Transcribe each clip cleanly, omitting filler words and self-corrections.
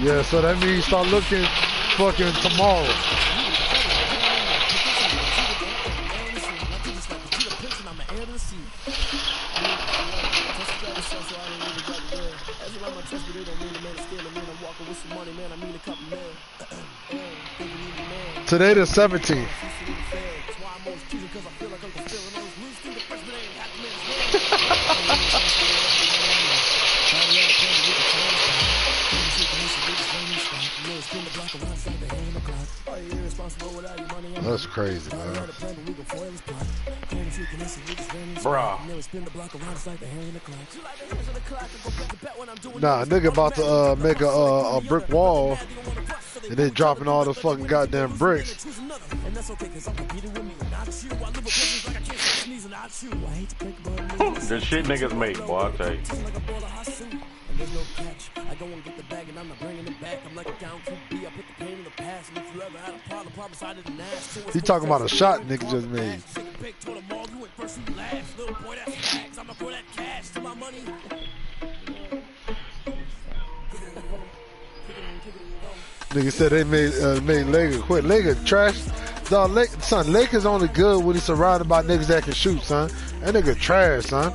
Yeah, so that means start looking fucking tomorrow. Today the 17th. That's crazy, man. Bruh. Nah, nigga about to make a brick wall and then dropping all the fucking goddamn bricks. The shit niggas make, boy, I tell you. He talking about a shot nigga just made. Nigga said they made Lakers quit. Lakers trash. Dog, son, Lakers only good when he's surrounded by niggas that can shoot, son. That nigga trash, son.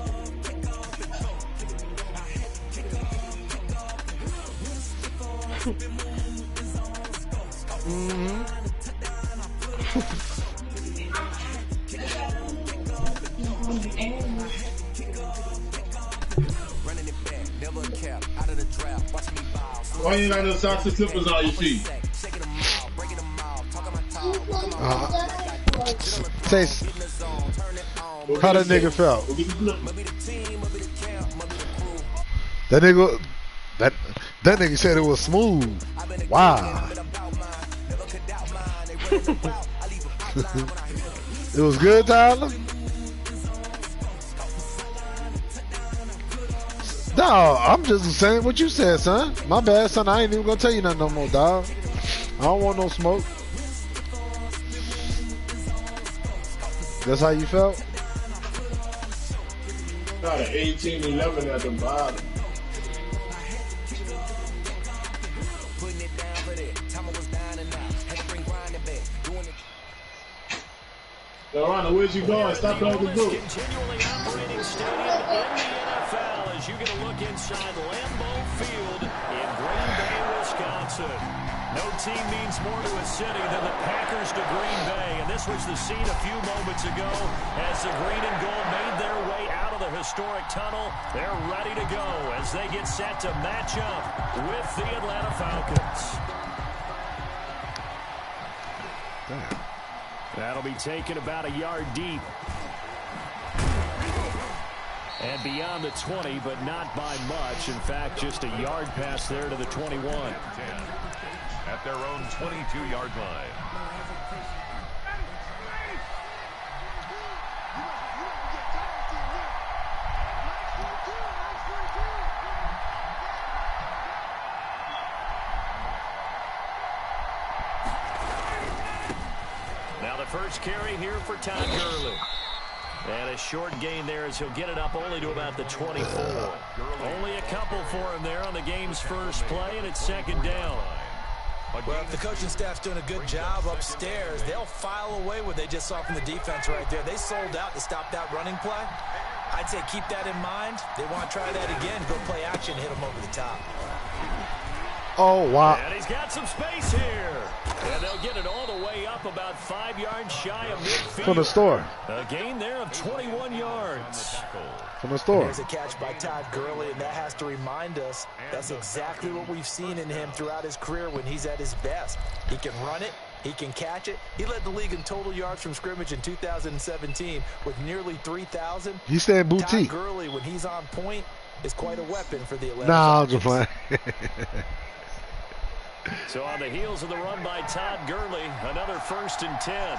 Why you ain't got no socks and slippers on your feet? Taste. How that nigga felt? That nigga said it was smooth. Wow. It was good, Tyler? No, I'm just saying what you said, son. My bad, son. I ain't even gonna tell you nothing no more, dog. I don't want no smoke. That's how you felt? Got an 18-11 at the bottom. Yo, Ronald, where's you going? Stop playing the book. Continually operating stadium in the NFL as you get a look inside Lambeau Field in Green Bay, Wisconsin. No team means more to a city than the Packers to Green Bay, and this was the scene a few moments ago as the green and gold made their way out of the historic tunnel. They're ready to go as they get set to match up with the Atlanta Falcons. Damn. That'll be taken about a yard deep. And beyond the 20, but not by much. In fact, just a yard pass there to the 21. At their own 22-yard line. Now the first carry here for Todd Gurley. And a short gain there as he'll get it up only to about the 24. Only a couple for him there on the game's first play, and it's second down. Well, if the coaching staff's doing a good job upstairs, they'll file away what they just saw from the defense right there. They sold out to stop that running play. I'd say keep that in mind. They want to try that again, go play action, hit them over the top. Oh, wow. And he's got some space here. And they'll get it all the way up about 5 yards shy of midfield. From the store. A gain there of 21 yards. From the store. There's a catch by Todd Gurley, and that has to remind us that's exactly what we've seen in him throughout his career when he's at his best. He can run it. He can catch it. He led the league in total yards from scrimmage in 2017 with nearly 3,000. He stayed boutique. Todd Gurley, when he's on point, is quite a weapon for the Atlanta Nah, I'm Falcons. just playing. So on the heels of the run by Todd Gurley, another 1st and 10.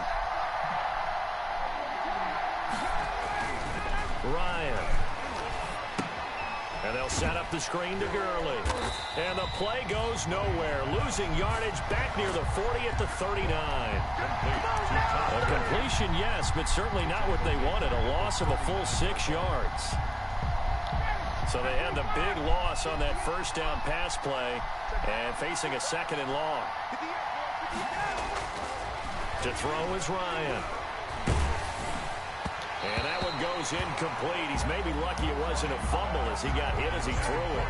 Ryan. And they'll set up the screen to Gurley. And the play goes nowhere. Losing yardage back near the 40 at the 39. A completion, yes, but certainly not what they wanted. A loss of a full 6 yards. So they had the big loss on that first down pass play and facing a 2nd and long. To throw is Ryan. And that one goes incomplete. He's maybe lucky it wasn't a fumble as he got hit as he threw it.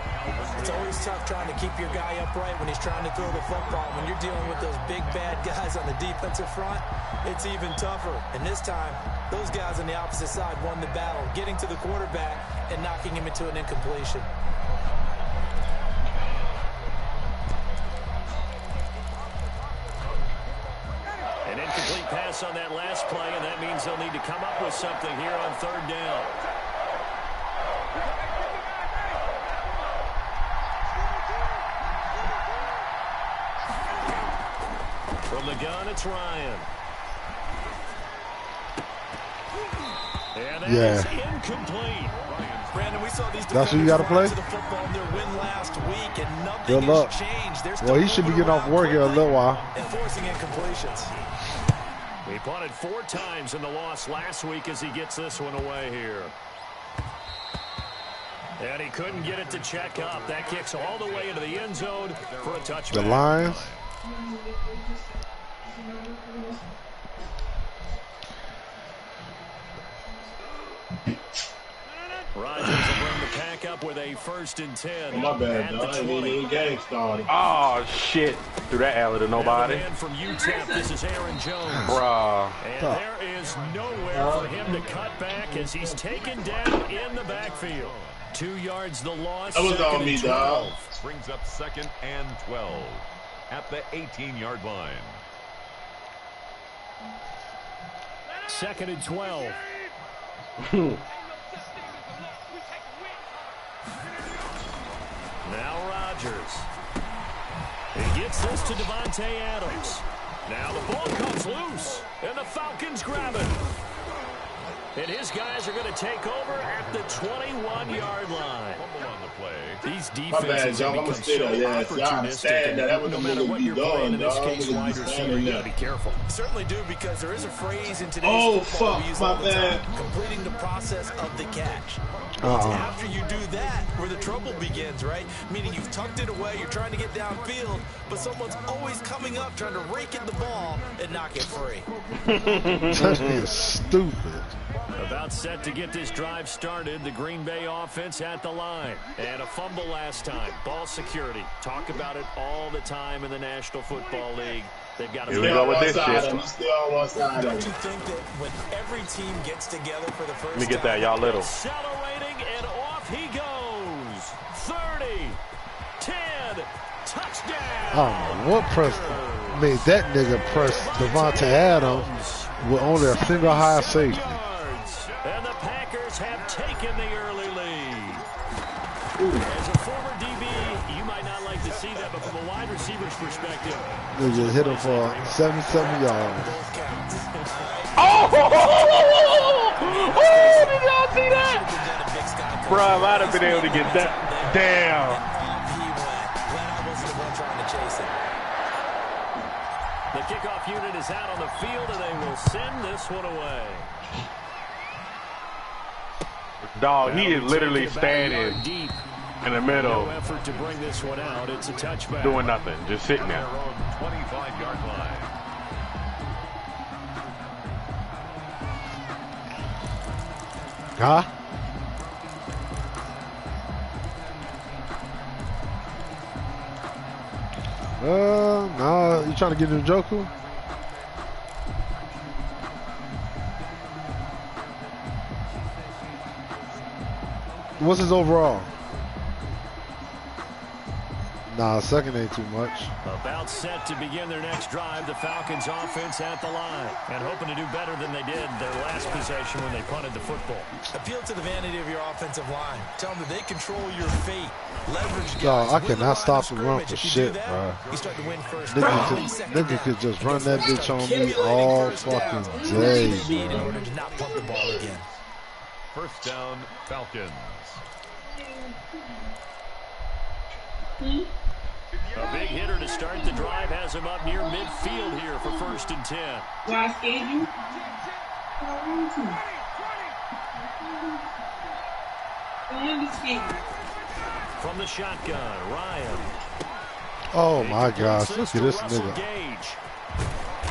It's always tough trying to keep your guy upright when he's trying to throw the football. When you're dealing with those big, bad guys on the defensive front, it's even tougher. And this time, those guys on the opposite side won the battle, getting to the quarterback and knocking him into an incompletion. An incomplete pass on that last play, and that means they'll need to come up with something here on 3rd down. From the gun, it's Ryan. And that is incomplete. Brandon, we saw these that's what you got to play? to the football in their win last week, and nothing Good luck. has changed. Well, he should be getting off work here a little while. Enforcing incompletions. He punted 4 times in the loss last week as he gets this one away here. And he couldn't get it to check up. That kicks all the way into the end zone for a touchback. The Lions. Rodgers will bring the pack up with a 1st and 10. Oh, my bad, at dog. the I didn't 20. even game started. Oh, shit. Threw that alley to nobody. Now the man from UTEP, this is Aaron Jones. Bruh. And there is nowhere for him to cut back as he's taken down in the backfield. 2 yards the loss. That was on me, dog. Brings up 2nd and 12 at the 18-yard line. 2nd and 12. Now Rodgers. He gets this to Devontae Adams. Now the ball comes loose, and the Falcons grab it. And his guys are going to take over at the 21-yard line. These defenses have become so opportunistic, and no matter what you're playing, in this case, wide receiver, you got to be careful. Certainly do, because there is a phrase in today's football we use all the time, completing the process of the catch. It's after you do that where the trouble begins, right? Meaning you've tucked it away, you're trying to get downfield, but someone's always coming up trying to rake in the ball and knock it free. That is stupid. About set to get this drive started, the Green Bay offense at the line. And a fumble last time. Ball security. Talk about it all the time in the National Football League. They've got to Here we go with this shit. Still on one side. Don't you think that when every team gets together for the first Let me get that, y'all little. Accelerating, and off he goes. 30, 10, touchdown. I don't know what made that nigga press Devontae Adams with only a single high safety. And the Packers have taken the early lead. As a former DB, you might not like to see that, but from a wide receiver's perspective, They just hit him for 77 yards. Oh! Did y'all see that? Bro, I might have been able to get that. Damn. The kickoff unit is out on the field, and they will send this one away. Dog, he is literally standing deep. in the middle, No effort to bring this one out. It's a touchback. doing nothing, just sitting there. 25-yard line. Huh? Nah, you trying to get into Njoku? What's his overall? Nah, second ain't too much. About set to begin their next drive, the Falcons offense at the line. And hoping to do better than they did their last possession when they punted the football. Appeal to the vanity of your offensive line. Tell them that they control your fate. Leverage guys. Dog, I cannot stop the run for shit, bro. You start to win first. Nigga could just run that bitch on me all fucking day, In bro. order to not punt the ball again. First down, Falcons. A big hitter to start the drive has him up near midfield here for 1st and 10. Why I scared you? I understand. from the shotgun. Ryan. Oh my gosh, look at this nigga. Gage.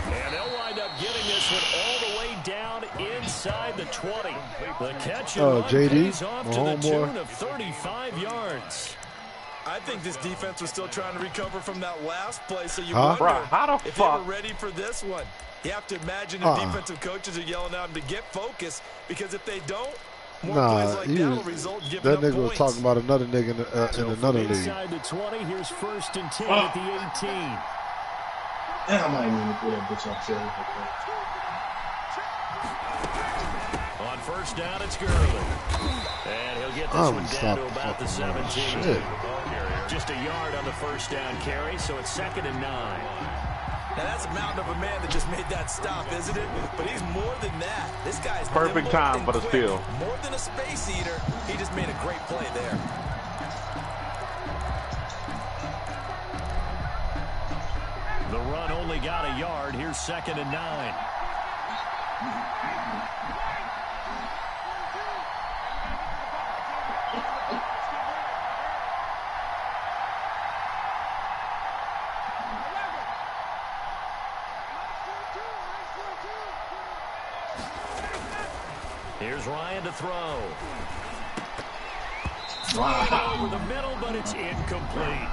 And they'll wind up getting this one all the way down inside the 20. The catch and run pays off to the tune of 35 yards. I think this defense was still trying to recover from that last play, so you Bro, wonder how the if they were fuck? ready for this one. You have to imagine the defensive coaches are yelling at them to get focused, because if they don't, more plays like that will result in giving that up nigga was points. talking about another nigga in another league. Inside the 20, here's 1st and 10 at the 18. And I might even put that bitch on sale. On 1st down, it's Gurley. And he'll get this one down to about the 17. Just a yard on the 1st down carry, so it's 2nd and 9. Now that's a mountain of a man that just made that stop, isn't it? But he's more than that. This guy's Perfect time for the steal. More than a space eater, he just made a great play there. The run only got a yard. Here's 2nd and 9. Here's Ryan to throw. Wow. Over the middle, but it's incomplete.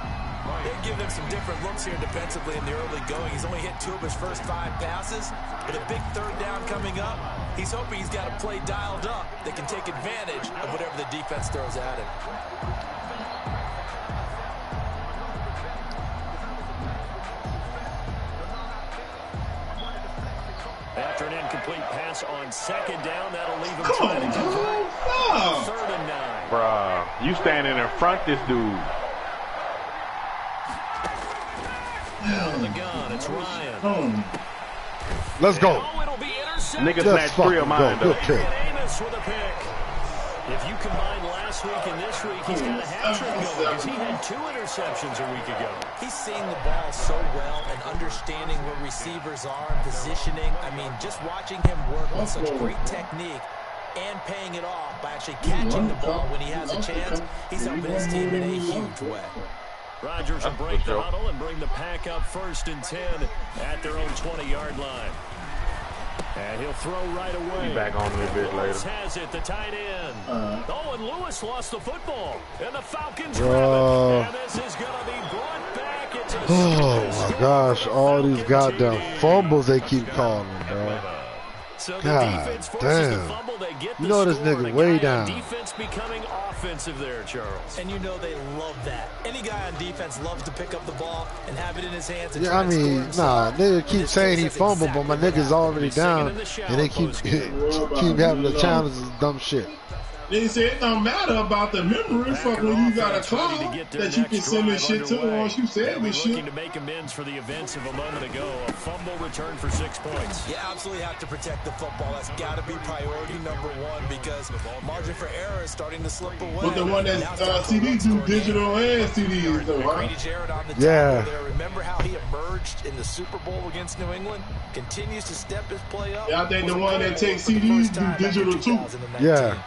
They're giving him some different looks here defensively in the early going. He's only hit 2 of his first 5 passes, but a big 3rd down coming up. He's hoping he's got a play dialed up that can take advantage of whatever the defense throws at him. After an incomplete pass on 2nd down, that'll leave him Come trying to convert. on, 3rd and 9. Bruh, you standing in front this dude. On the gun, it's Ryan. Let's go. Oh, it'll be intercepted. Niggas snatched 3 of mine, though. Good pick. Amos with a pick. If you combine last week and this week, he's got a hat-trick going because he had 2 interceptions a week ago. He's seeing the ball so well and understanding where receivers are, positioning. I mean, just watching him work with such great technique and paying it off by actually catching the ball when he has a chance, he's helping his team in a huge way. Rodgers will break the huddle and bring the pack up 1st and 10 at their own 20-yard line. And he'll throw right away. Be back on a little bit later. Has it, the tight end. Oh, and Lewis lost the football. And the Falcons Bro. grab it. And this is going to be brought back. It's a Oh my gosh, all these goddamn fumbles they keep calling, bro. So the God defense forces the damn. fumble, they get the You know this score, and nigga a way guy on down. Defense becoming offensive there, Charles. And you know they love that. Any guy on defense loves to pick up the ball and have it in his hands and Yeah, try I and score mean, himself. nigga keep saying he fumbled, but my nigga's already down, and they keep having to challenge this dumb shit. They say it don't matter about the memory. Fuck when you got a cloud that you can send this shit to once you said this shit. Looking to make amends for the events of a moment ago. A fumble return for 6 points. You absolutely have to protect the football. That's got to be priority number 1 because margin for error is starting to slip away. But the one that CDs do digital and CDs though, right? Grady Jarrett on the Yeah. there. Remember how he emerged in the Super Bowl against New England? Continues to step his play up. Yeah, I think the one that takes CDs do digital too. Yeah.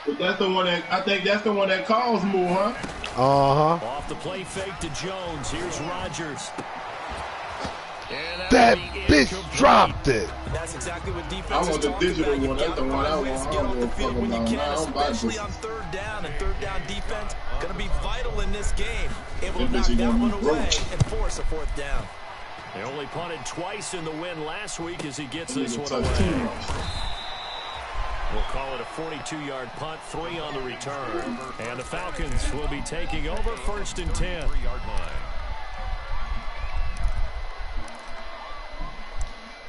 But that's the one that I think that's the one that calls more, huh? Off the play fake to Jones. Here's Rodgers. That bitch dropped it. And that's exactly what defense I want is the talking digital about. You one. That's gotta the one I find ways want. to get I on the don't field when you fucking can, know. I don't buy especially this. on 3rd down and 3rd down defense. Going to be vital in this game. Able to That knock bitch is that gonna one be away broke. and force a 4th down. They only punted twice in the win last week as he gets this one Touch away. two. We'll call it a 42-yard punt, 3 on the return. And the Falcons will be taking over 1st and 10. 3-yard line.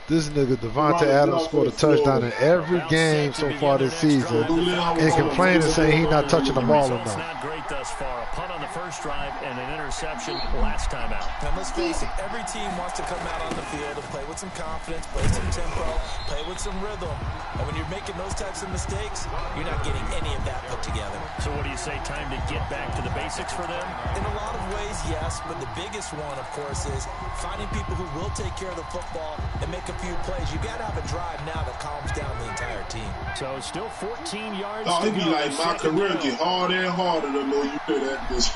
This nigga Devontae Adams scored a touchdown in every game so far this season, and complaining saying he's not touching the ball Results enough. not great thus far. A punt on the first drive and an interception last time out. And let's face it, every team wants to come out on the field and play with some confidence, play some tempo, play with some rhythm. And when you're making those types of mistakes, you're not getting any of that put together. So what do you say, time to get back to the basics for them? In a lot of ways, yes, but the biggest one, of course, is finding people who will take care of the football and make a few plays. You got to have a drive now that calms down the entire team. So still 14 yards Oh, to it'd be go. like my career get harder and harder the more you play that bitch.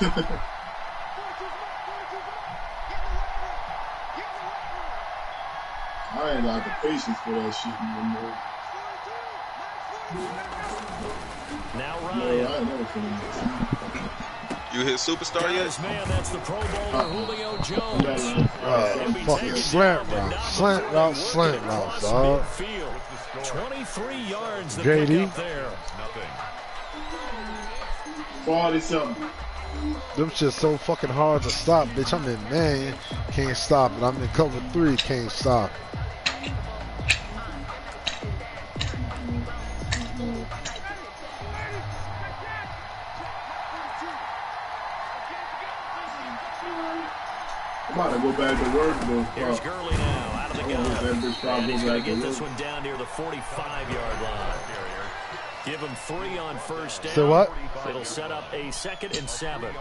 I ain't got the patience for that shit anymore. Now Ryan. No, I ain't never feeling that. You hit superstar yet? Man, that's the Pro Bowler Julio Jones. Fucking slant route, dog. 23 yards. The JD. up there. 40-something. Them shit's so fucking hard to stop, bitch. I'm in man, can't stop it. I'm in cover 3, can't stop it. I'm about to go back to work, though. Here's Gurley now, out of the gun. And he's going to get this one down near the 45-yard line. Give him 3 on first down. So what? It'll set up a 2nd and 7.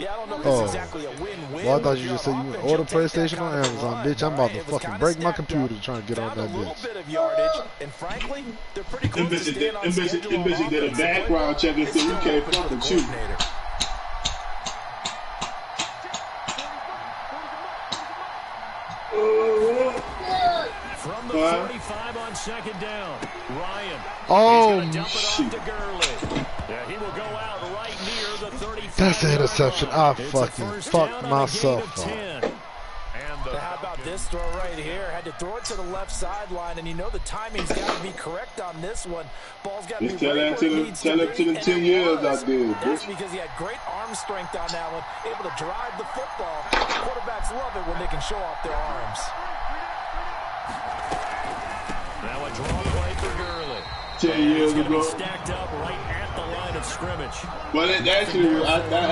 Yeah, I don't know if it's exactly a win-win. Well, I thought you just said you would order PlayStation on Amazon, bitch. I'm about to fucking break my computer trying to get on that bitch. Bit of yardage, and frankly, they're pretty close to staying on schedule. Them bitches did a background check and said we can't fuck with you. From the 45 on 2nd down, Ryan. Oh, dump it shit. off to Gurley. Yeah, he will go out right near the 35. That's an interception. I fucking fucked myself up. How about this throw right here? Had to throw it to the left sideline, and you know the timing's got to be correct on this one. Ball's got to be tell right that where it needs to the 10 years I did. That's because he had great arm strength on that one, able to drive the football. Quarterbacks love it when they can show off their arms. Now a draw play for Gurley. 10 years ago. Stacked up right at the line of scrimmage. Well, I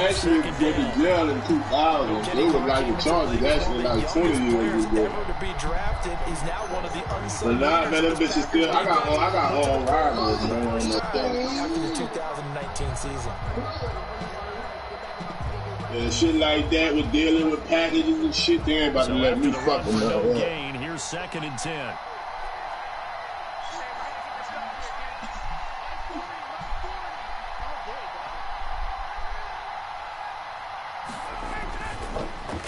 actually went to jail in 2000. It was like the Chargers actually like 20 years ago. To be drafted, he's now one of the unsung. But nah, man, them bitches still. I got all rivals, man. After the 2019 season. Yeah, shit like that with dealing with packages and shit, they ain't about to let me fuck them up. Gain. Here's 2nd and 10.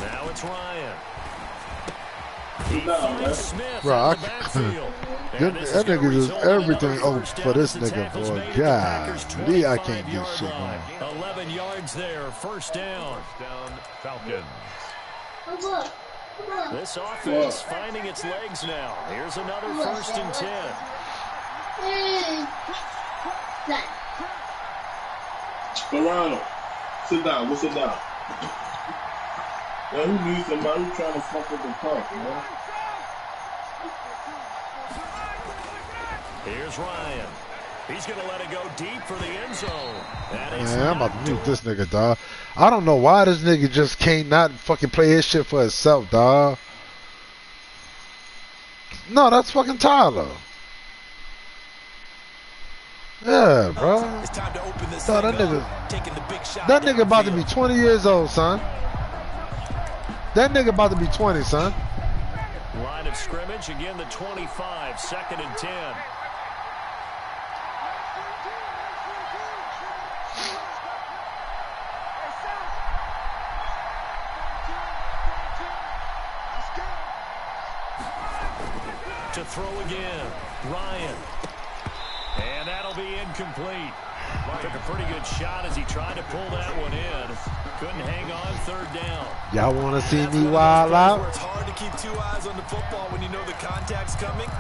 Now it's Ryan. Bro, that nigga does everything open for this nigga, boy. God, me, I can't get shit on. 11 yards there, 1st down. Falcons. This offense finding its legs now. Here's another 1st and 10. Toronto, sit down. We'll sit down. Now, who needs somebody who's trying to fuck with the puck, man? Here's Ryan. He's going to let it go deep for the end zone. Man, I'm about to mute this nigga, dog. I don't know why this nigga just can't not fucking play his shit for himself, dog. No, that's fucking Tyler. Yeah, bro. It's time to open this Dog, that nigga about to be 20 years old, son. That nigga about to be 20, son. Line of scrimmage, again the 25, 2nd and 10. To throw again, Ryan. And that'll be incomplete. Took a pretty good shot as he tried to pull that one in. Couldn't hang on 3rd down. Y'all want to see me wild out? It's hard to keep 2 eyes on the football when you know the contact's coming,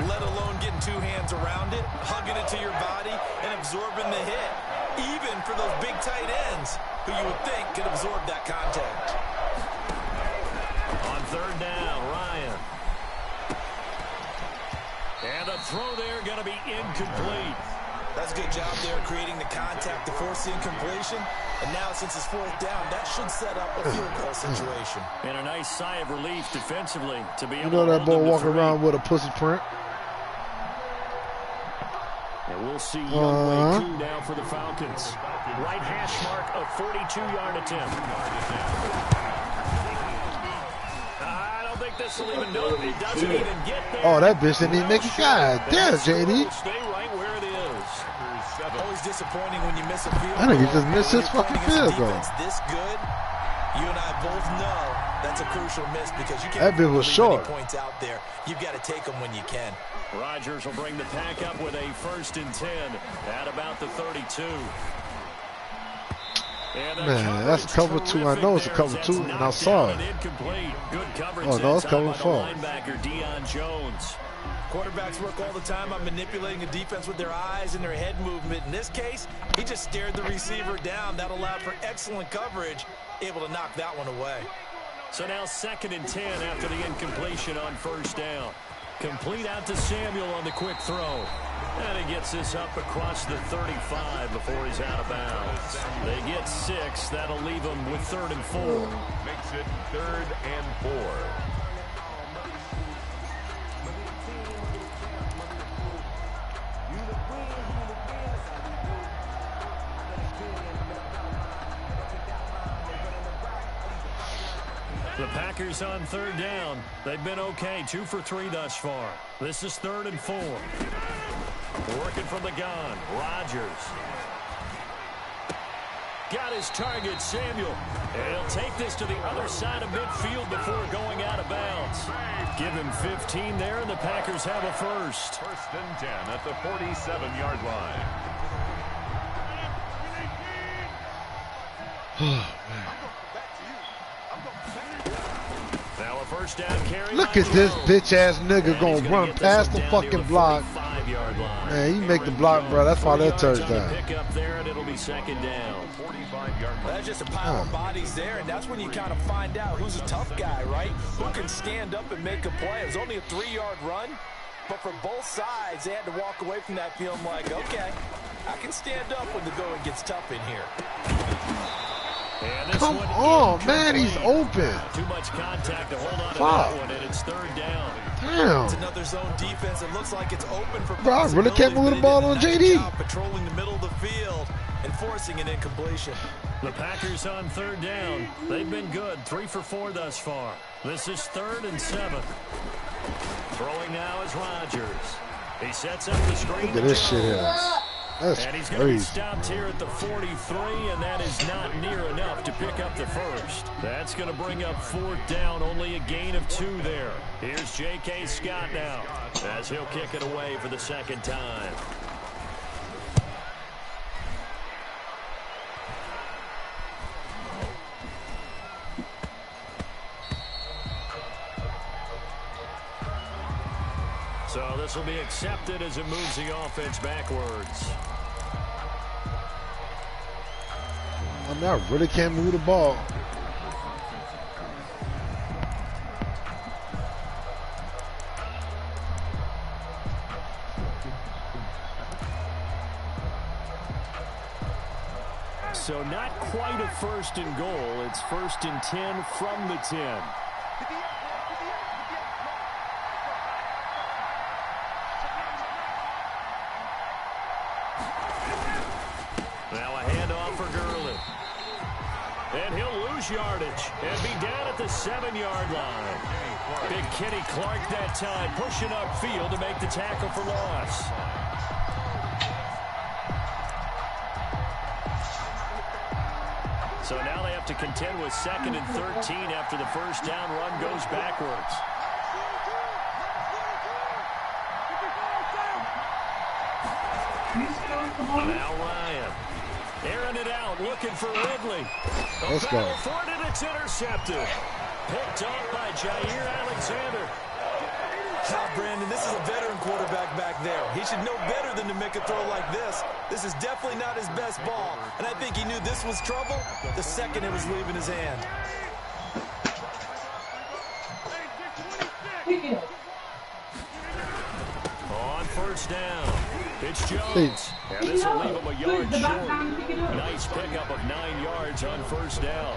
let alone getting 2 hands around it, hugging it to your body, and absorbing the hit. Even for those big tight ends, who you would think could absorb that contact. On 3rd down, Ryan. And the throw there going to be incomplete. That's a good job there creating the contact to force the incompletion. And now since it's 4th down, that should set up a field goal situation. And a nice sigh of relief defensively to be able You know to that boy walking around with a pussy print? And we'll see young Wei Koo now for the Falcons. Right hash mark, a 42-yard attempt. I don't think this will even know it. It doesn't even get there. Oh, that bitch didn't even make it. God damn, JD. Stay right where it is. Always disappointing when you miss a field I think he goal. just missed his fucking field goal. This good, you and I both know that's a crucial miss because you can't that bit was short. Points out there. You've got to take them when you can. Rodgers will bring the pack up with a 1st and 10 at about the 32. Man, that's cover 2. I know it's a cover 2, and I saw it. Oh, no, it's cover 4. Quarterbacks work all the time on manipulating a defense with their eyes and their head movement. In this case, he just stared the receiver down. That allowed for excellent coverage, able to knock that one away. So now 2nd and 10 after the incompletion on 1st down. Complete out to Samuel on the quick throw. And he gets this up across the 35 before he's out of bounds. They get 6. That'll leave them with 3rd and 4. Makes it 3rd and 4. The Packers on 3rd down. They've been okay, 2 for 3 thus far. This is 3rd and 4. Working from the gun, Rodgers. Got his target, Samuel. And he'll take this to the other side of midfield before going out of bounds. Give him 15 there, and the Packers have a 1st. 1st and 10 at the 47-yard line. Now a 1st down carry. Look at this bitch-ass nigga gonna run past the fucking block. Man, you make the block, bro. That's why that touchdown. Pick up there, and it'll be 2nd down. 45-yard line. That's just a pile of bodies there, and that's when you kind of find out who's a tough guy, right? Who can stand up and make a play. It was only a 3-yard run, but for both sides, they had to walk away from that feeling like, okay, I can stand up when the going gets tough in here. Come on, man, he's open. Too much contact to hold on to that one, and it's 3rd down. Damn. It's another zone defense. It looks like it's open for bro, I really can't move the ball on JD. Patrolling the middle of the field and forcing an incompletion. The Packers on 3rd down. They've been good, 3 for 4 thus far. This is 3rd and 7. Throwing now is Rodgers. He sets up the screen. Look at this shit here. That's and he's going to be crazy. stopped here at the 43, and that is not near enough to pick up the 1st. That's going to bring up 4th down, only a gain of 2 there. Here's J.K. Scott now, as he'll kick it away for the 2nd time. So this will be accepted as it moves the offense backwards. I mean, I really can't move the ball. So not quite a 1st and goal. It's 1st and 10 from the 10. Now a handoff for Gurley. And he'll lose yardage and be down at the 7-yard line. Big Kenny Clark that time pushing upfield to make the tackle for loss. So now they have to contend with 2nd and 13 after the 1st down run goes backwards. Now Ryan. Airing it out, looking for Ridley. Let's go. For it, and it's intercepted. Picked off by Jair Alexander. Brandon, this is a veteran quarterback back there. He should know better than to make a throw like this. This is definitely not his best ball, and I think he knew this was trouble the second it was leaving his hand. On 1st down, it's Jones. And this will leave him a yard short. Nice pickup of 9 yards on 1st down.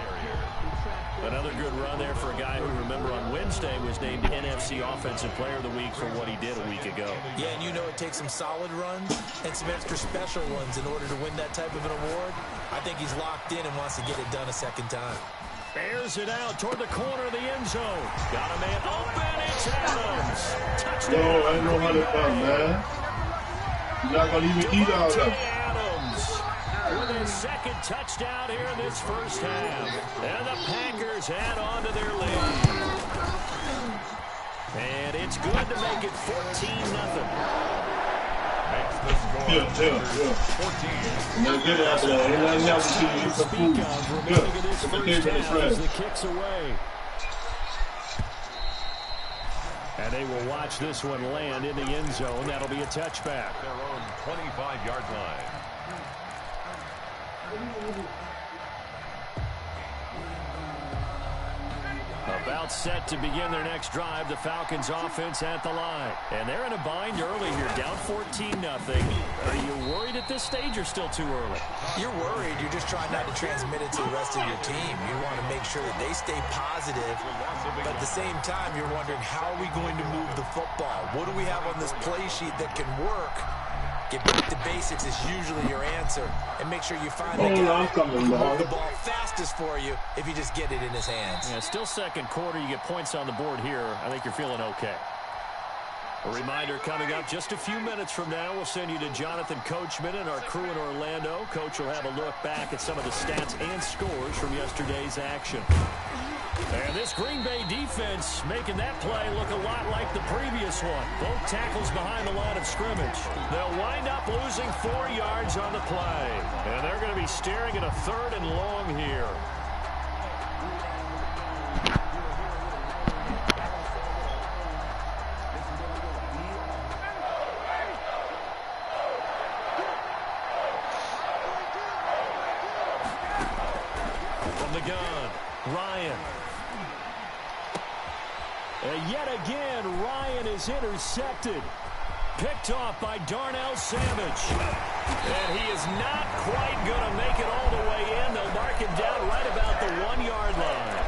Another good run there for a guy who, remember, on Wednesday was named NFC Offensive Player of the Week for what he did a week ago. Yeah, and you know it takes some solid runs and some extra special ones in order to win that type of an award. I think he's locked in and wants to get it done a 2nd time. Airs it out toward the corner of the end zone. Got a man open. It's Adams. Touchdown. No, I know how to come, man. You're not going to even eat all that. Adams. his second touchdown here in this first half. And the Packers add on to their lead. And it's good to make it 14-0. Makes the score. Yeah. 14. No good after that. Ain't nothing else to you for food. Remaining in this first half as the kick's away. And they will watch this one land in the end zone. That'll be a touchback. Their own 25-yard line. About set to begin their next drive, the Falcons offense at the line. And they're in a bind early here, down 14-0. Are you worried at this stage or still too early? You're worried. You're just trying not to transmit it to the rest of your team. You want to make sure that they stay positive. But at the same time, you're wondering, how are we going to move the football? What do we have on this play sheet that can work? Get back to basics is usually your answer. And make sure you find the guy who can move the ball fastest for you if you just get it in his hands. Yeah, still second quarter. You get points on the board here. I think you're feeling okay. A reminder coming up just a few minutes from now. We'll send you to Jonathan Coachman and our crew in Orlando. Coach will have a look back at some of the stats and scores from yesterday's action. And this Green Bay defense making that play look a lot like the previous one. Both tackles behind the line of scrimmage. They'll wind up losing 4 yards on the play. And they're going to be staring at a 3rd and long here. From the gun, Ryan. And yet again, Ryan is intercepted. Picked off by Darnell Savage. And he is not quite going to make it all the way in. They'll mark him down right about the 1-yard line.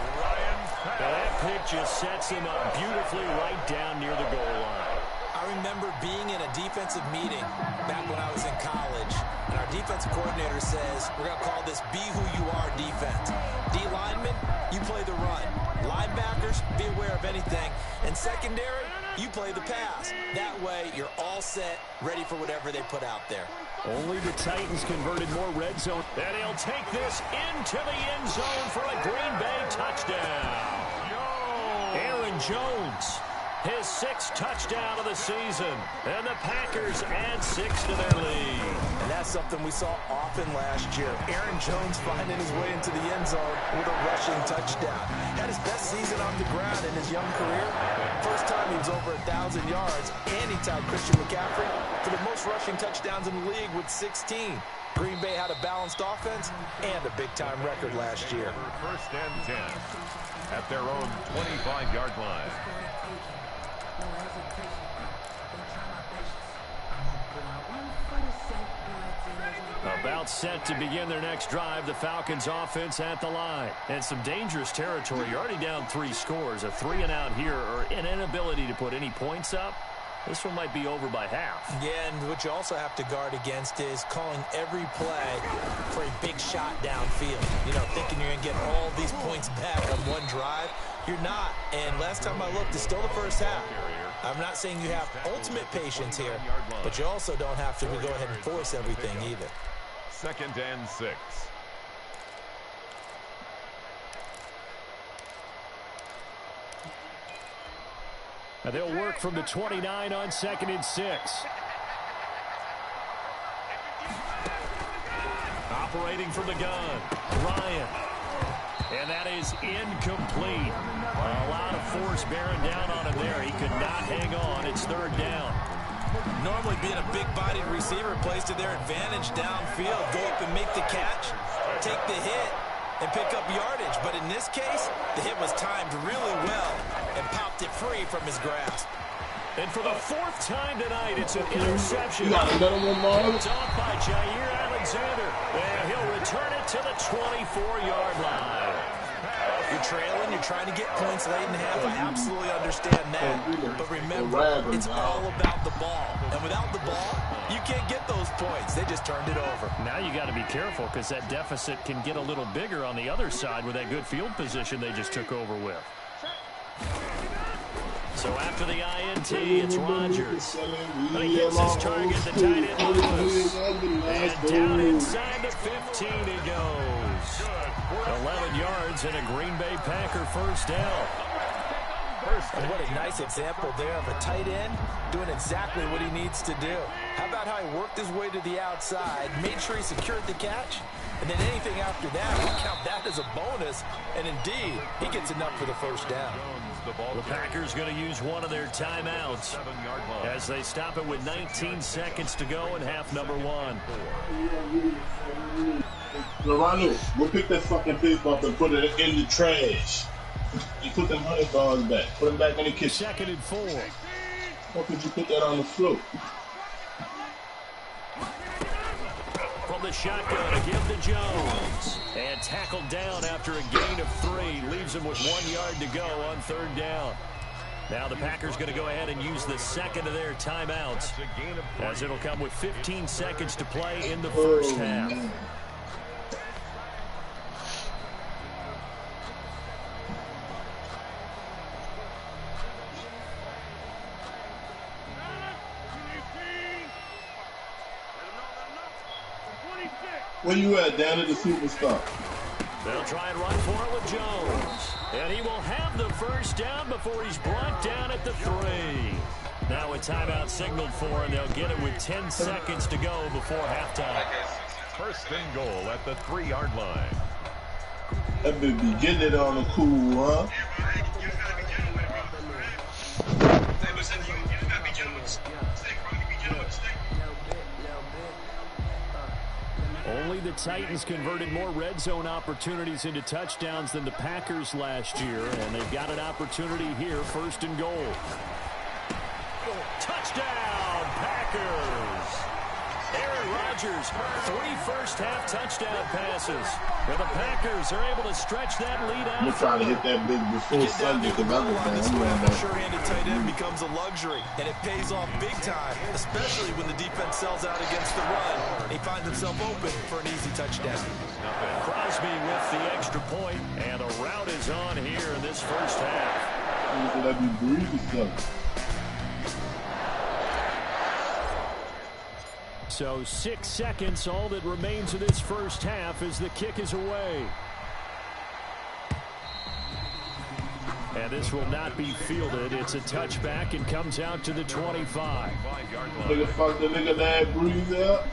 And that pick just sets him up beautifully right down near the goal line. I remember being in a defensive meeting back when I was in college, and our defensive coordinator says, we're going to call this Be Who You Are defense. D linemen, you play the run. Linebackers, be aware of anything. And secondary, you play the pass. That way, you're all set, ready for whatever they put out there. Only the Titans converted more red zone. And he'll take this into the end zone for a Green Bay touchdown. Aaron Jones, his 6th touchdown of the season. And the Packers add 6 to their lead. And that's something we saw often last year. Aaron Jones finding his way into the end zone with a rushing touchdown. Had his best season off the ground in his young career. First time he was over 1,000 yards, and he tied Christian McCaffrey for the most rushing touchdowns in the league with 16. Green Bay had a balanced offense and a big-time record last year. 1st and 10 at their own 25-yard line. About set to begin their next drive, the Falcons offense at the line. And some dangerous territory. You're already down 3 scores. A 3-and-out here, or an inability to put any points up. This one might be over by half. Yeah, and what you also have to guard against is calling every play for a big shot downfield. You know, thinking you're going to get all these points back on one drive. You're not. And last time I looked, it's still the first half. I'm not saying you have ultimate patience here, but you also don't have to go ahead and force everything either. 2nd and 6. Now they'll work from the 29 on 2nd and 6. Operating from the gun, Ryan. And that is incomplete. A lot of force bearing down on him there. He could not hang on. It's 3rd down. Normally being a big-bodied receiver plays to their advantage downfield. Go up and make the catch, take the hit, and pick up yardage. But in this case, the hit was timed really well and popped it free from his grasp. And for the 4th time tonight, it's an interception. You got another one, Marlon? It's off by Jair Alexander. And he'll return it to the 24-yard line. You're trailing, you're trying to get points late in the half. I absolutely understand that. But remember, it's all about the ball. And without the ball, you can't get those points. They just turned it over. Now you got to be careful because that deficit can get a little bigger on the other side with that good field position they just took over with. So So after the INT, it's Rodgers. But he hits his target, the tight end Lewis. And down inside the 15 he goes. 11 yards and a Green Bay Packer first down. And what a nice example there of a tight end doing exactly what he needs to do. How about how he worked his way to the outside, made sure he secured the catch, and then anything after that, we'll count that as a bonus. And indeed, he gets enough for the first down. The Packers going to use one of their timeouts as they stop it with 19 seconds to go in half number 1. Ronald, go pick that fucking paper up and put it in the trash. You put them $100 back. Put them back in the kitchen. 2nd and 4. How could you put that on the floor? From the shotgun, a give to Jones. And tackled down after a gain of 3. Leaves him with 1 yard to go on 3rd down. Now the Packers going to go ahead and use the second of their timeouts, as it'll come with 15 seconds to play in the first half. Man. Where you at, down at the superstar? They'll try and run for it with Jones. And he will have the first down before he's brought down at the 3. Now a timeout signaled for, and they'll get it with 10 seconds to go before halftime. 1st and goal at the 3-yard line. That baby be getting it on the cool, huh? Only the Titans converted more red zone opportunities into touchdowns than the Packers last year, and they've got an opportunity here, 1st and goal. Touchdown, Packers! Aaron Rodgers, 3 first-half touchdown passes. Where the Packers are able to stretch that lead out. I'm trying to hit that big before Sunday because I was down. A sure-handed tight end becomes a luxury, and it pays off big time, especially when the defense sells out against the run. He finds himself open for an easy touchdown. Crosby with the extra point, and a route is on here in this first half. Let me breathe stuff. So 6 seconds, all that remains of this first half as the kick is away. And this will not be fielded. It's a touchback and comes out to the 25. Nigga, fuck the nigga that breathe out.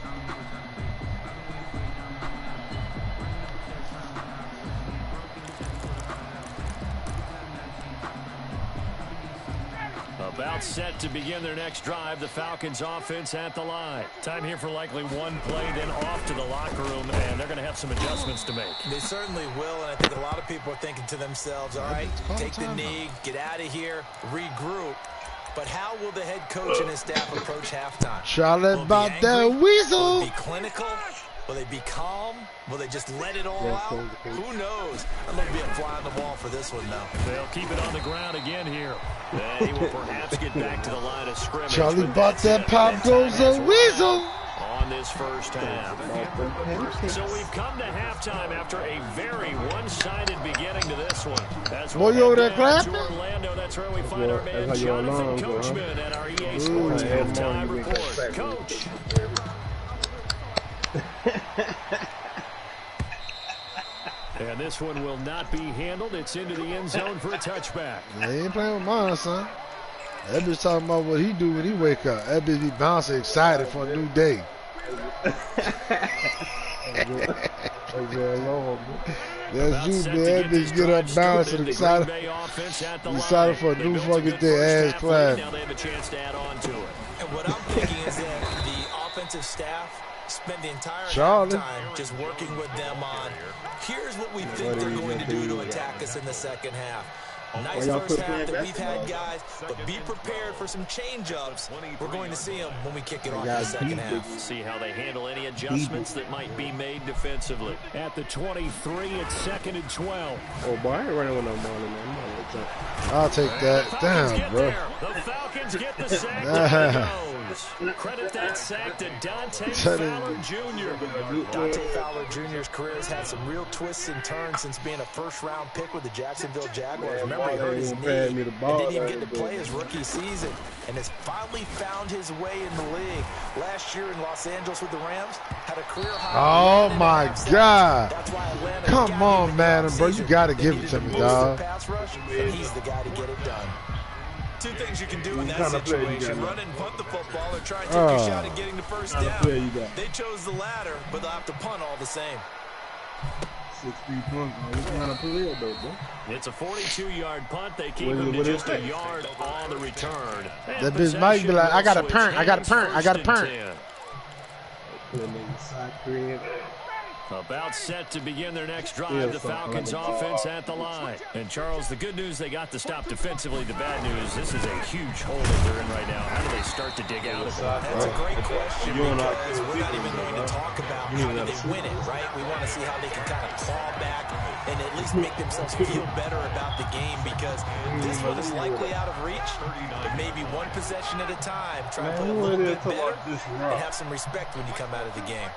About set to begin their next drive, the Falcons offense at the line. Time here for likely one play, then off to the locker room, and they're going to have some adjustments to make. They certainly will, and I think a lot of people are thinking to themselves, all right, take the knee, get out of here, regroup. But how will the head coach and his staff approach halftime? Charlotte about that weasel. Will they be clinical? Will they be calm? Will they just let it all out? Who knows? I'm going to be a fly on the wall for this one, though. They'll keep it on the ground again here. They will perhaps get back to the line of scrimmage. Charlie bought that pop goes a weasel. On this first half. So we've come to halftime after a very one-sided beginning to this one. That's Boy, you over there clapping? clapping? Orlando, that's where we find our man Jonathan Coachman at our EA Sports halftime report. Coach. And this one will not be handled. It's into the end zone for a touchback. They ain't playing with mine, son. That bitch talking about what he do when he wake up. That bitch be bouncing excited for a new day. That's you, man. That bitch get up bouncing excited. Excited for a new fucking day. Ass clap. Now they have a chance to add on to it. And what I'm thinking is that the offensive staff spend the entire Charlie. time just working with them on, here's what we think they're going to do to attack us in the second half. Nice first half that we've had, guys, but be prepared for some change-ups. We're going to see them when we kick it off in the second half. See how they handle any adjustments that might be made defensively. At the 23, it's 2nd and 12. Oh, boy, I ain't running with no money, man. I'll take that. Damn, bro. The Falcons get the sack. Credit that sack to Dante Fowler Jr. Dante Fowler Jr.'s career has had some real twists and turns since being a first-round pick with the Jacksonville Jaguars. Remember, he hurt his knee and didn't even get to play his rookie season, and has finally found his way in the league. Last year in Los Angeles with the Rams, had a career high. Oh my God! Come on, man, bro, you gotta give it to me, dog. And he's the guy to get it done. Two things you can do in that situation: run and punt the football, or try and take a shot at getting the first down. They chose the latter, but they'll have to punt all the same. It's a 42-yard punt. They keep him to just a yard on the return. That bitch might be like, I got a punt, I got a punt, I got a punt. About set to begin their next drive, the Falcons offense at the line. And Charles, the good news, they got the stop defensively. The bad news, this is a huge hole that they're in right now. How do they start to dig out of it? That's a great question, because we're not even going to talk about how do they win it, right? We want to see how they can kind of claw back and at least make themselves feel better about the game, because this one is likely out of reach, but maybe one possession at a time. Try to play a little bit better and have some respect when you come out of the game.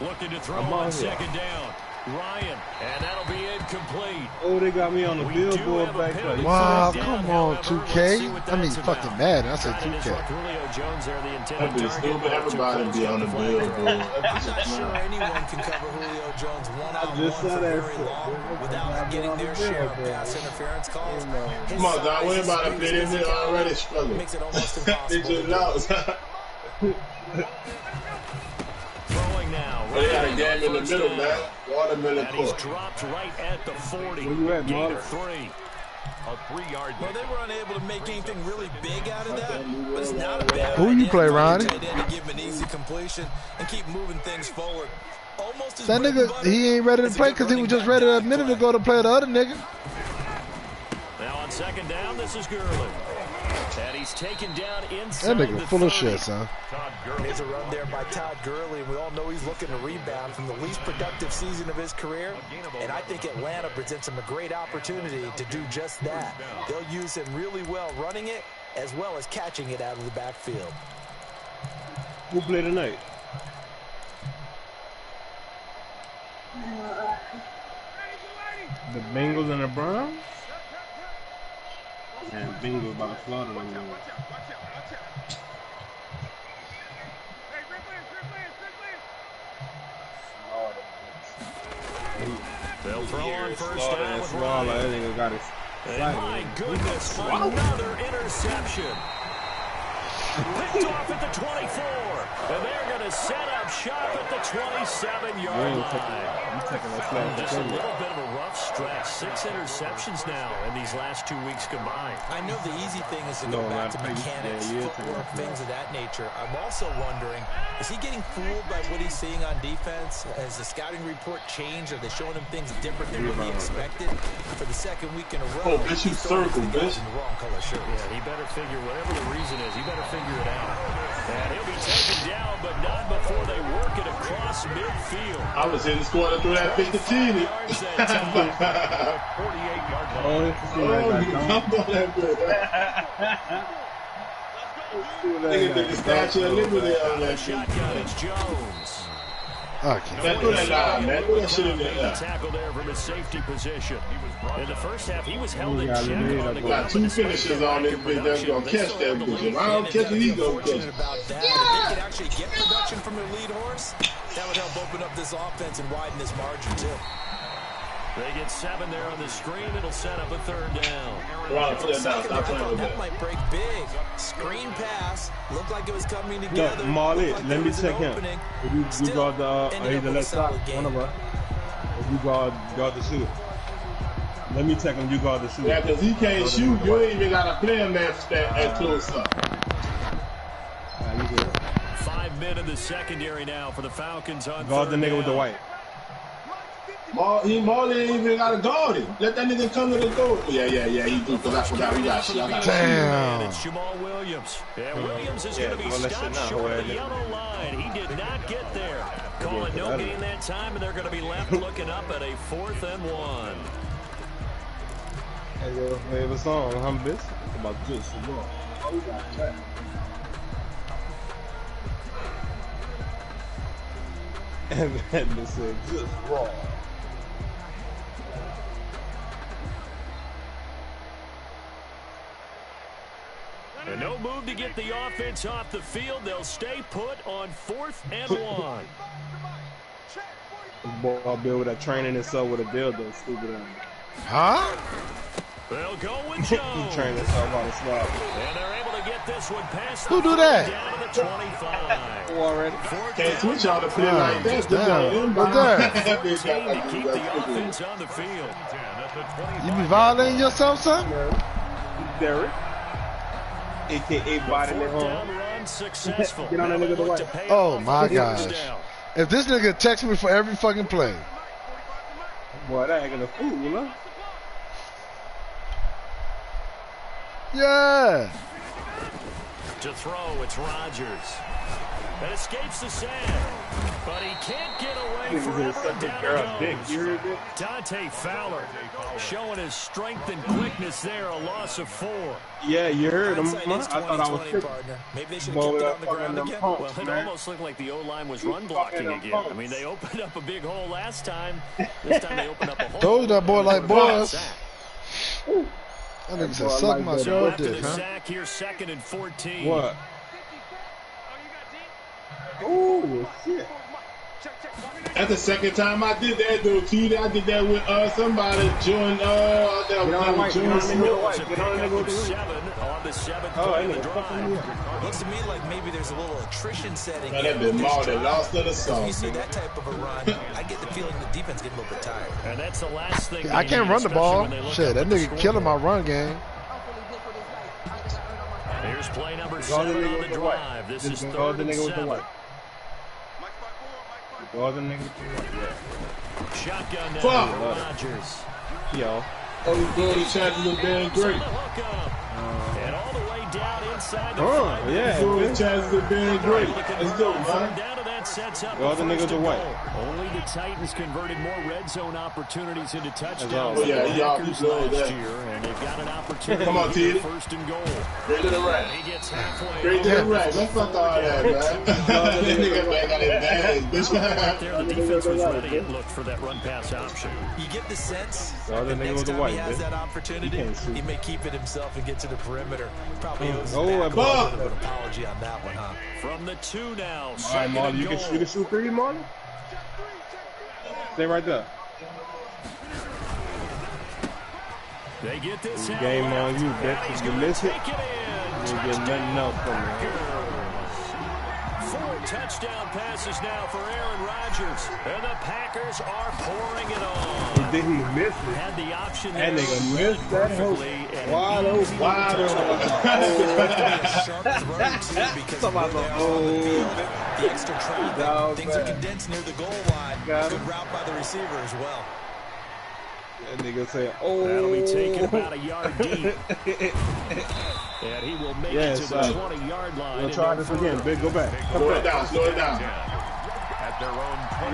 Looking to throw on second down. Ryan, and that'll be incomplete. Oh, they got me on the billboard back there. Wow, come on, 2K. I mean, fucking mad. I said 2K. Julio Jones there, the intended target. Everybody be on the billboard. I'm not sure anyone can cover Julio Jones one-on-one for very long without getting their share of pass interference calls. Come on, Don. What about it? They're already struggling. Makes it almost impossible. They just know. Throwing now. They got a game in the middle, man. Watermelon and he's court. dropped right at the 40. Where you at, Gain Mark? of 3. A 3-yard Well, they were unable to make anything really big out of that, but it's not a bad Who you idea play, for Ronnie? tight end to give him an easy completion and keep moving things forward. Almost as That bread and nigga, butter he ain't ready to as a play good because he was running just back ready a dive minute play. ago to play the other nigga. Now on second down, this is Gurley. And he's taken down That inside nigga the full of 30. shit, son. There's a run there by Todd Gurley, and we all know he's looking to rebound from the least productive season of his career. And I think Atlanta presents him a great opportunity to do just that. They'll use him really well running it, as well as catching it out of the backfield. Who played tonight? The Bengals and the Browns? And Bengals by the slaughter them. They'll throw on first down with Ryan. That nigga got his And my goodness, another interception. Picked off at the 24. And they're going to set up shop at the 27-yard line. Just a little bit of a rough stretch. 6 interceptions now in these last 2 weeks combined. I know the easy thing is to go back to mechanics, footwork, things of that nature. I'm also wondering, is he getting fooled by what he's seeing on defense? Has the scouting report changed? Are they showing him things different than what he expected? For the second week in a row, Oh, bitch, you circle, bitch. in the wrong color shirt. Yeah, he better figure, whatever the reason is, he better figure it out. And he'll be taken down, but not before they work it across midfield. I was in the squad through that 50-teeny. 48-yard line. Oh, it's the Nigga did the Statue of Liberty on that shit. Shotgun, it's Jones. Okay. Man, throw that line, man. Throw that shit in there. Tackle there from his safety position. In the first half, he was held in check on the Got 2 finishers on this bitch that's gonna catch that bitch. If I don't catch it, he gonna catch it. About that. If they could actually get production from their lead horse, that would help open up this offense and widen this margin too. They get 7 there on the screen. It'll set up a third down. Ron, put that down. Stop playing with That that. might break big. Screen pass. Looked like it was coming together. Look, Marley, Looked like let there me was check an him. opening. If you Still guard ended the up with a left side, solid game. one of us. If you guard the shoot. Let me check him. You guard the shoot. Yeah, because he can't shoot. You ain't even got to play him that close up. You good. 5 men in the secondary now for the Falcons on Guard the third nigga with the down. white. Marley ain't even got to guard him. Let that nigga come to the door. Yeah, he do, because I forgot we got shit. Damn. And it's Jamal Williams. And Williams is going to be stopped short of the yellow line. He did not get there. Call it no gain that time, and they're going to be left looking up at a 4th and 1. your favorite song, huh, bitch? It's about just raw. Oh, we got that. And then they said just raw. And no move to get the offense off the field. They'll stay put on 4th and 1. Boy, I'll be able to training himself with a dildo, stupid ass. Huh? They'll go with Jones. He trained himself on the slide. And they're able to get this one past Who do that? down to the 25. Who already? Can't switch y'all to play like that. Damn. What's that? To keep the offense on the field. You be violating yourself, son? Derek. AKA body Fourth nigga. down run successful. Get on that nigga the way. Oh my gosh. If this nigga texts me for every fucking play. Boy, that ain't gonna fool, you know? Yeah. To throw, it's Rodgers. That escapes the sack, but he can't get away forever. Down it goes. You heard that? Dante Fowler showing his strength and quickness there, a loss of 4. Yeah, you heard him. Hindsight is I thought I was 20/20, tripping. partner. Maybe they should have kept it on the ground again. Well, it almost looked like the O-line was run blocking again. I mean, they opened up a big hole last time. This time they opened up a hole. Told you that boy like boys. That nigga said, suck my So short after dick, the huh? sack here, 2nd and 14. What? Oh, shit. That's the second time I did that, though, T. I did that with somebody, Jordan. That was Jordan Smith. Get on the nigga with the 7 on the 7th Oh, play that of the nigga fucking me drive. up. Looks to me like maybe there's a little attrition setting Man, in that been with Maul this that drive. lost to the If song. you see that type of a run, I get the feeling the defense getting a little bit tired. And that's the last thing I they can't need, run the ball. especially when they look Shit, up that at the nigga killing my scoreboard. run game. Here's play number Go 7 the nigga on with the the white. drive. This Just is go 3rd the and nigga with the 7. white. Go the nigga with the white. Shotgun now Fuck. for Rodgers. Yeah. Yo. Oh, he's doing the chances of being great. And all the way down inside the Oh, 5. yeah. Doing the bitch. chances of being great. Let's go, man. Down to that sets up Go the the nigga first to and white. goal. Only the Titans converted more red zone opportunities into touchdowns all. than Yeah, the y'all Packers keep doing last that. year, and they've got an opportunity Come on, here, T. 1st and goal. Straight to the right. He gets halfway. Straight to the right. Let's fuck all that, man. That nigga man got his ass, bitch. There, the defense was ready and looked for that run-pass option. You get the sense Go that the the nigga next with the time white, he has bitch. that opportunity, He can't shoot. he may keep it himself and get to the perimeter. Probably owes his Oh, back a a little buck. bit of an apology on that one, huh? From the 2 now, All right, 2nd Marley, and you goal. can shoot 3, Marley? Stay right there. They get this out Game on left, you, and bitch. he's If you gonna miss it, take in. you ain't getting nothing else from me. 4 touchdown passes now for Aaron Rodgers, and the Packers are pouring it on. Did he miss it? Had the option That there nigga missed that hoe. perfectly, and Wide an open. easy Wide touchdown. open. Sharp throw, too, because Talking about where they the are on the old- field, the extra traffic, Dog things are bad. condensed near the goal line. Got Good him. route by the receiver as well. That nigga say, oh. That'll be taken about a yard deep. And he will make Yes, it to the sir. 20-yard line. We'll and try no this again. further. Big, go back. Come Slow it back. down, slow it down. At their own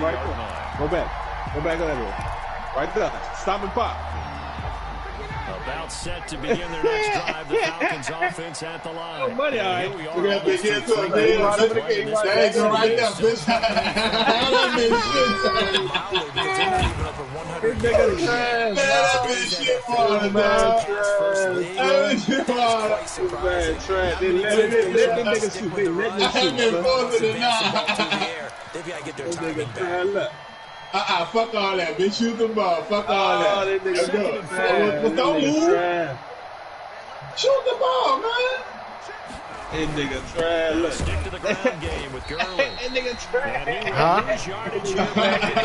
Right 20-yard there. line. Go back. Go back over there. Right there. Stop and pop. About set to begin their next drive. The Falcons offense at the line. Buddy, all right. Here we are. Look at that big almost hit through to it, 3 man. quarters Right of play in this That ain't game. right there, bitch. That been shit, son. This nigga trash. Man, that been shit for the man. That been shit for the Man, trash. They let them niggas shoot. They let them I have been shoot. forcing it now. They've got to get their This timing nigga back. trash. Look. Fuck all that, bitch. Shoot the ball. Fuck all that. This nigga Let's go. trash. Don't This nigga move. trash. Shoot the ball, man. This nigga trash. Look. Stick to the ground game with Gurley. That nigga trash. And he Huh? will lose yardage here back at the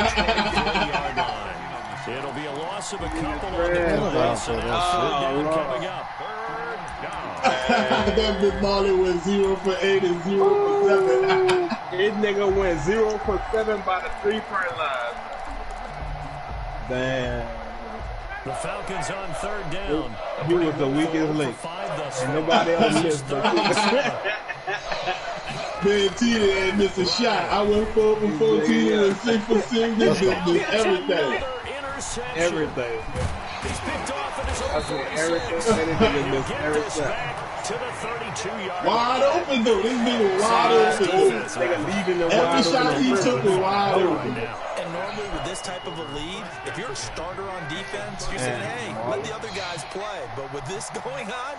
23-yard line. It'll be a loss of a couple on the Trash. play, so now third down Lord. coming up. That big Molly went 0 for 8 and 0 for 7. This nigga went 0 for 7 by the 3-point line. Damn. The Falcons on third down. He was the weakest link. 5 thus And far. nobody else missed. Third and 7. Man, T ain't missed a shot. I went 4 for 14 and 6 for 6. This bitch did everything. Another interception. Everything. He's picked off at his own That's what Eric 46. said. And he'll get this back to the 32-yard line. Wide open, though. This nigga wide open, though. Nigga leaving the Every wide shot open. he took was wide open. And normally with this type of a lead, if you're a starter on defense, you're saying, hey, let the other guys play. But with this going on,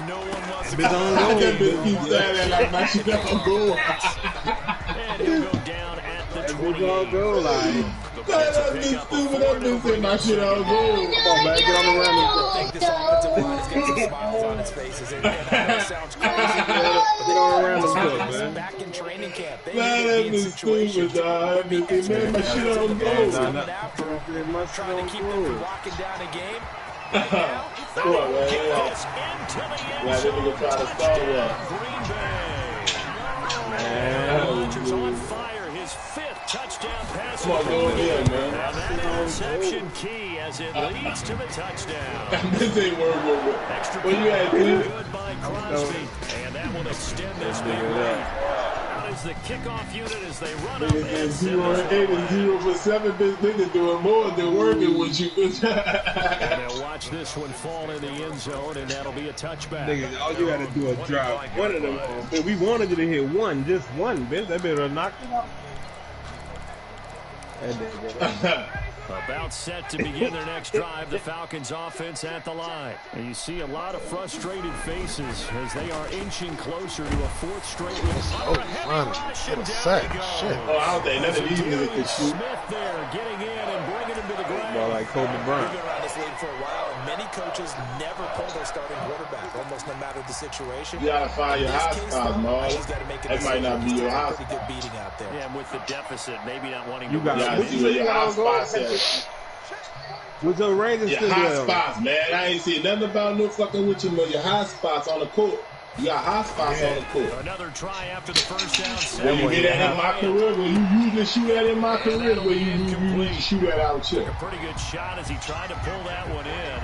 no one wants to be on I can't keep saying that like my shit don't go. And he'll go down at the 28. All go like. That bitch stupid. That bitch said my shit don't go. Come on, man, get on the run. I think this offensive line has got some smiles on its faces. And I know it sounds crazy, but they Get on around are the field, man. back in training camp. They Man, that need to be in bitch situations stupid, dog. That bitch said, man, my shit don't go. coming after them, trying to keep them from locking down a game. Right now, Come on, man. This into the end That nigga try to start one. Green Bay. Rodgers on fire, his 5th touchdown pass. Come on, go ahead, man. And that interception key as it leads to the touchdown. This ain't work. Extra What you at, point, dude? good by Crosby. And that will extend this big lead. Out is the kickoff unit as they run up Nigga and 0 and 8 and 0 for 7. This nigga doing more than working with you. And they'll watch this one fall in the end zone, and that'll be a touchback. Nigga, all you gotta do is drop one of them. Man, we wanted you to hit one, just one, bitch. That better knock it out. About set to begin their next drive, the Falcons offense at the line. And you see a lot of frustrated faces as they are inching closer to a 4th straight win. Oh, finally. What a sack. Shit. Oh, I don't think none of these niggas can shoot. Smith there getting in and bringing him to the ground. Well, like Kobe We've Bryant. been around this league for a while, and many coaches never pull their starting quarterback, almost no matter the situation. You gotta find your high spots, man. He's got to make a That might not be your high pretty good beating out there. Yeah, and with the deficit, maybe not wanting You to got You gotta see where your high spots at. with your Raiders Your still high there. spots, man. I ain't seen nothing about no fucking with you, man. Your high spots on the court. You got high spots on the court. Another try after the first down. When you hit that in my career, when you usually shoot that in my career, where you usually shoot that out Took here. a pretty good shot as he tried to pull that one in.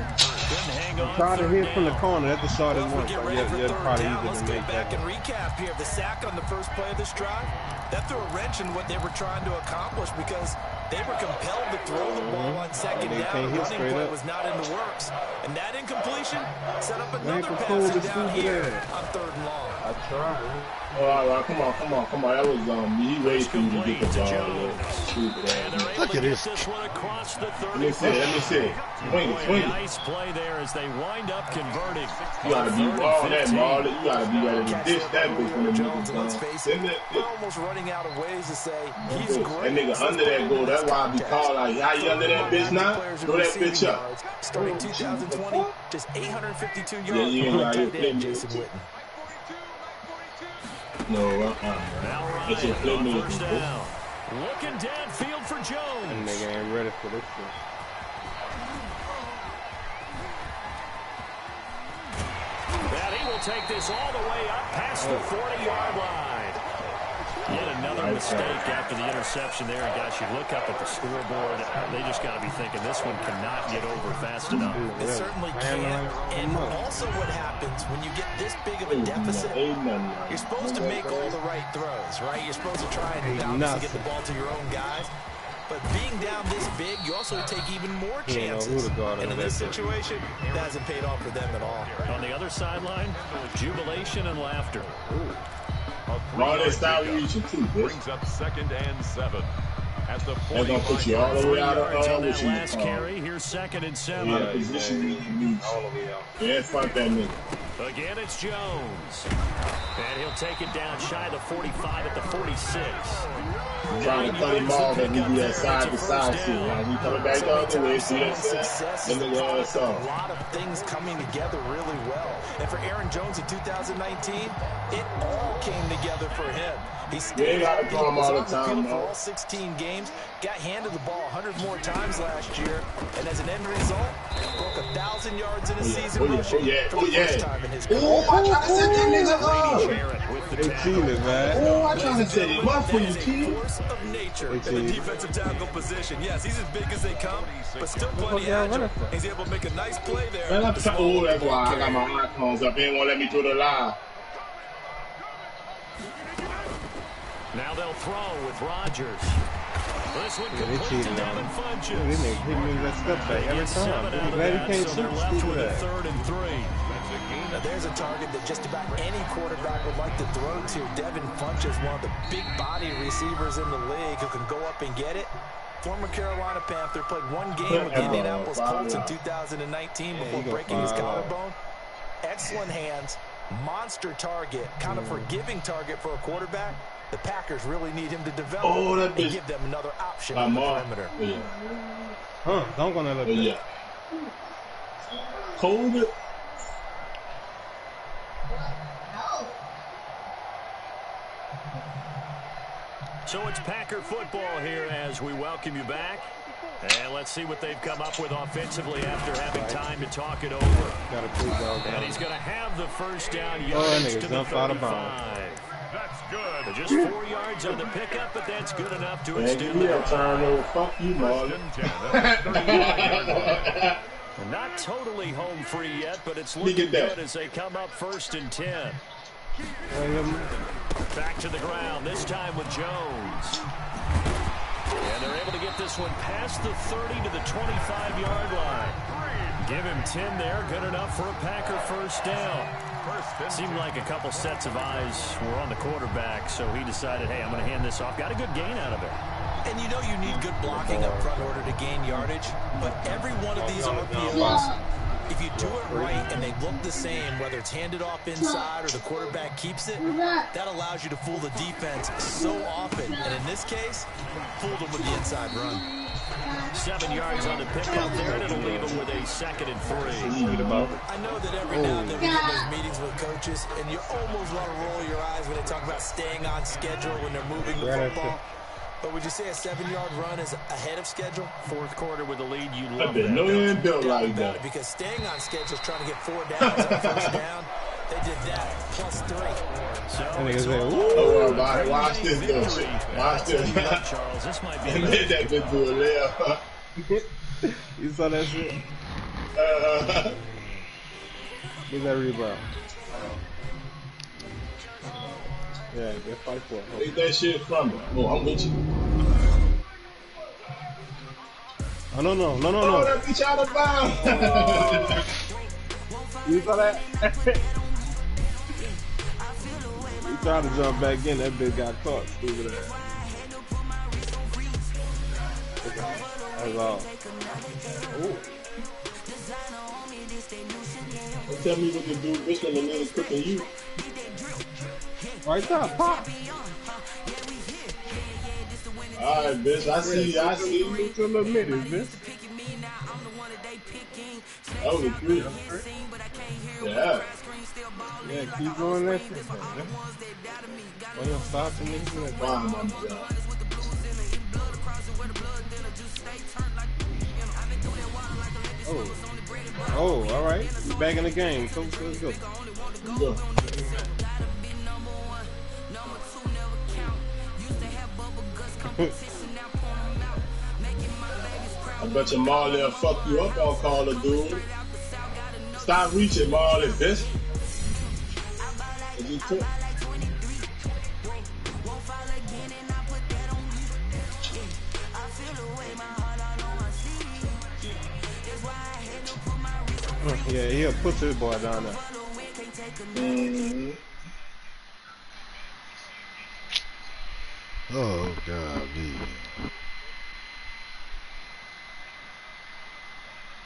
Couldn't hang on. Try to third hit from the down. corner. That's the shortest one. Get So ready for yeah, third probably down. Let's easier to go make back that. and recap here. The sack on the first play of this drive, that threw a wrench in what they were trying to accomplish because they were compelled to throw the ball on second They down. can't hit Running straight play up. was not in the works. And that incompletion set up Man, another propose passing the down stupid here ass. on 3rd and long. I tried. Oh, all right, come on. That was he waited for you to get the ball. Stupid ass. And they're able Look to at get this. this one across the 30. Let me see. Swing it. Nice play there as they wind up converting. You gotta be all that, 15. Marlon. You gotta be ready to dish that bitch when the Jones, and let's nigga face comes. it, we're almost running out of ways to say he's That great. nigga under that goal. That's why I be called like, how you under that bitch now? Throw that bitch up. Starting 2020, just 852 yards Yeah, you ain't from got tight your play end Jason music. Witten. No, Now It's your Ryan play on music. first down. Looking downfield for That Jones. nigga ain't ready for this shit. And he will take this all the way up past the 40-yard line. Yet another mistake after the interception there. And guys, you look up at the scoreboard, they just got to be thinking this one cannot get over fast enough. It certainly can. And also what happens when you get this big of a deficit, you're supposed to make all the right throws, right? You're supposed to try and obviously get the ball to your own guys. But being down this big, you also take even more chances. And in this situation, it hasn't paid off for them at all. On the other sideline, jubilation and laughter. All that style reaching too, bitch. Brings up 2nd and 7 at the They're gonna put you all the way out of On what that you last carry, here's 2nd and 7. out of position you need. Yeah, fuck that nigga. Again, it's Jones. And he'll take it down shy of the 45 at the 46. Trying to cut him off and he do that side to side shit. Like he coming back the other way, see that Success and the ass a off. lot of things coming together really well. And for Aaron Jones in 2019, it all came together for him. He stayed gotta healthy, call him was all on the the time, field for man. all 16 games, got handed the ball 100 more times last year, and as an end result, broke 1,000 yards in a season rushing for the first time in his career. Oh, I trying to set that nigga up. Jarrett with the They tackle. cheated, man. Oh, I trying to set him up for you, kid. Force of nature in the defensive tackle position. Yes, he's as big as they come, but still plenty agile. He's able to make a nice play there. Man, that's why I got my icons up. They ain't won't let me through the line. Now they'll throw with Rodgers. This one Yeah, they complete to cheated on Devin him. Funches. They hit me with that step back every time. I'm glad he can't So shoot they're left stupid with a ass. 3rd and 3. Now there's a target that just about any quarterback would like to throw to. Devin Funches, one of the big body receivers in the league who can go up and get it. Former Carolina Panther, played one game with the Indianapolis Colts in 2019 before breaking his collarbone. Excellent hands, monster target, kind of forgiving target for a quarterback. The Packers really need him to develop and give them another option on the perimeter. Huh, don't go that little bit. Hold it. So it's Packer football here as we welcome you back. And let's see what they've come up with offensively after having time to talk it over. And he's going to have the first down yardage to the 35. That's good. So just 4 yards on the pickup, but that's good enough to extend the turnover. Fuck you, Marlon. Not totally home free yet, but it's looking good as they come up 1st and 10. Back to the ground, this time with Jones. And they're able to get this one past the 30 to the 25-yard line. Give him 10 there, good enough for a Packer first down. Seemed like a couple sets of eyes were on the quarterback, so he decided, hey, I'm going to hand this off. Got a good gain out of it. And you know you need good blocking up front in order to gain yardage, but every one of these RPOs, if you do it right and they look the same, whether it's handed off inside or the quarterback keeps it, that allows you to fool the defense so often. And in this case, fooled them with the inside run. 7 yards on the pickup there, and it'll leave them with a 2nd and 3. I know that every now and then we get those meetings with coaches, and you almost want to roll your eyes when they talk about staying on schedule when they're moving the football. But would you say a 7-yard run is ahead of schedule? 4th quarter with the lead, you love that. No ain't built like that. Because staying on schedule is trying to get 4 downs on first down. They did that, plus 3. So don't worry about it. Watch this, though. Watch this. Charles, this might be let that bitch do a layup. You saw that shit? Get that rebound. Yeah, get fight for it. Take that shit from me. Oh, I'm with you. Oh, no. Oh, that bitch out of bounds. You saw that? He tried to jump back in. That bitch got caught. Stupid ass. That's all. Ooh. Don't tell me what to do. Bitch, when the nigga cooking you. Right there, pop. Alright, bitch. I see you. It's a little minute, bitch. That was a 3. Yeah. Yeah, keep going that shit. Why you stopping niggas? Wow, my God. Oh, all right. Back in the game. So let's go. Go. I bet you Marley will fuck you up on Call of Duty. Stop reaching, Marley, bitch. Yeah, he a pussy boy down there. Mm-hmm. Oh, God, man.